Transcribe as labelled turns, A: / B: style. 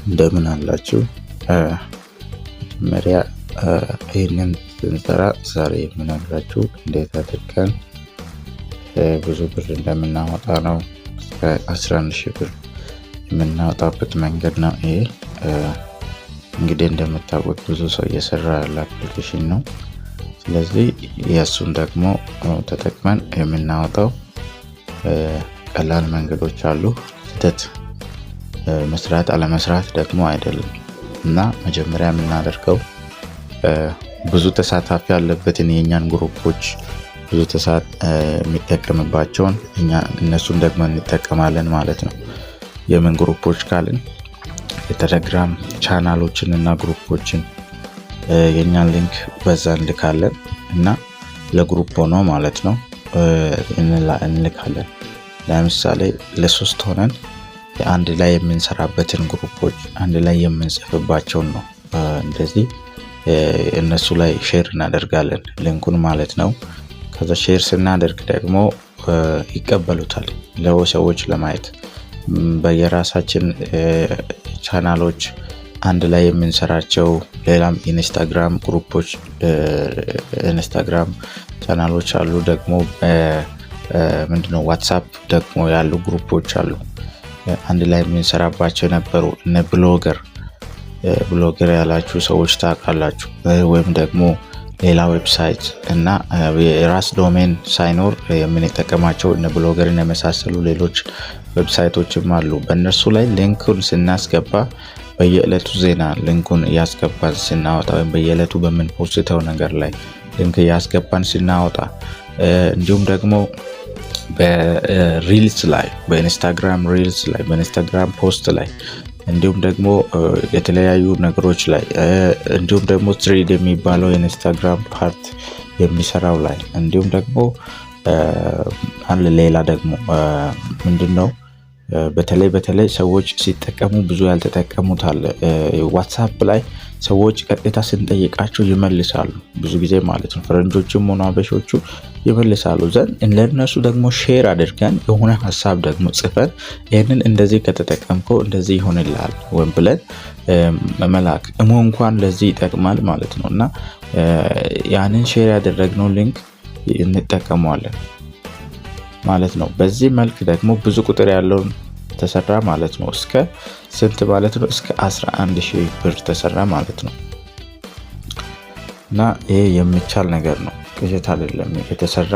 A: እንደምን አላችሁ። መሪያ ይህንን ስንሰራ ዛሬ የምነግራችሁ እንዴት አድርገን ብዙ ብር እንደምናወጣ ነው። እስከ 11,000 ብር የምናወጣበት መንገድ ነው። ይሄ እንግዲህ እንደምታውቁት ብዙ ሰው እየሰራ ያለ አፕሊኬሽን ነው። ስለዚህ የእሱን ደግሞ ተጠቅመን የምናወጣው ቀላል መንገዶች አሉ። ስህተት መስራት አለመስራት ደግሞ አይደለም እና መጀመሪያ የምናደርገው ብዙ ተሳታፊ ያለበትን የኛን ግሩፖች ብዙ የሚጠቀምባቸውን እነሱን ደግሞ እንጠቀማለን ማለት ነው። የምን ግሩፖች ካልን የቴሌግራም ቻናሎችን እና ግሩፖችን የኛን ሊንክ በዛ እንልካለን እና ለግሩፕ ሆኖ ማለት ነው እንልካለን። ለምሳሌ ለሶስት ሆነን አንድ ላይ የምንሰራበትን ግሩፖች አንድ ላይ የምንጽፍባቸውን ነው እንደዚህ እነሱ ላይ ሼር እናደርጋለን ሊንኩን ማለት ነው። ከዛ ሼር ስናደርግ ደግሞ ይቀበሉታል ለሰዎች ለማየት በየራሳችን ቻናሎች አንድ ላይ የምንሰራቸው ሌላም ኢንስታግራም ግሩፖች ኢንስታግራም ቻናሎች አሉ። ደግሞ ምንድነው ዋትስአፕ ደግሞ ያሉ ግሩፖች አሉ። አንድ ላይ የምንሰራባቸው ነበሩ እነ ብሎገር ያላችሁ ሰዎች ታውቃላችሁ። ወይም ደግሞ ሌላ ዌብሳይት እና የራስ ዶሜን ሳይኖር የምንጠቀማቸው እነ ብሎገርን የመሳሰሉ ሌሎች ዌብሳይቶችም አሉ። በእነሱ ላይ ሊንኩን ስናስገባ በየዕለቱ ዜና ሊንኩን እያስገባን ስናወጣ ወይም በየዕለቱ በምንፖስተው ነገር ላይ ሊንክ እያስገባን ስናወጣ እንዲሁም ደግሞ በሪልስ ላይ በኢንስታግራም ሪልስ ላይ በኢንስታግራም ፖስት ላይ እንዲሁም ደግሞ የተለያዩ ነገሮች ላይ እንዲሁም ደግሞ ትሬድ የሚባለው የኢንስታግራም ፓርት የሚሰራው ላይ እንዲሁም ደግሞ ሌላ ደግሞ ምንድነው በተለይ ሰዎች ሲጠቀሙ ብዙ ያልተጠቀሙት አለ። ዋትስአፕ ላይ ሰዎች ቀጥታ ስንጠይቃቸው ይመልሳሉ ብዙ ጊዜ ማለት ነው። ፈረንጆችም ሆነ አበሾቹ ይመልሳሉ። ለነሱ ደግሞ ሼር አድርገን የሆነ ሐሳብ ደግሞ ጽፈን ይሄንን እንደዚህ ከተጠቀምከው እንደዚህ ይሆንልሃል ወይም ብለን መላክ እንኳን ለዚህ ይጠቅማል ማለት ነውና ያንን ሼር ያደረግነው ሊንክ እንጠቀመዋለን ማለት ነው። በዚህ መልክ ደግሞ ብዙ ቁጥር ያለውን ተሰራ ማለት ነው። እስከ ስንት ማለት ነው? እስከ 11,000 ብር ተሰራ ማለት ነው። እና ይሄ የሚቻል ነገር ነው፣ ቅዠት አይደለም። የተሰራ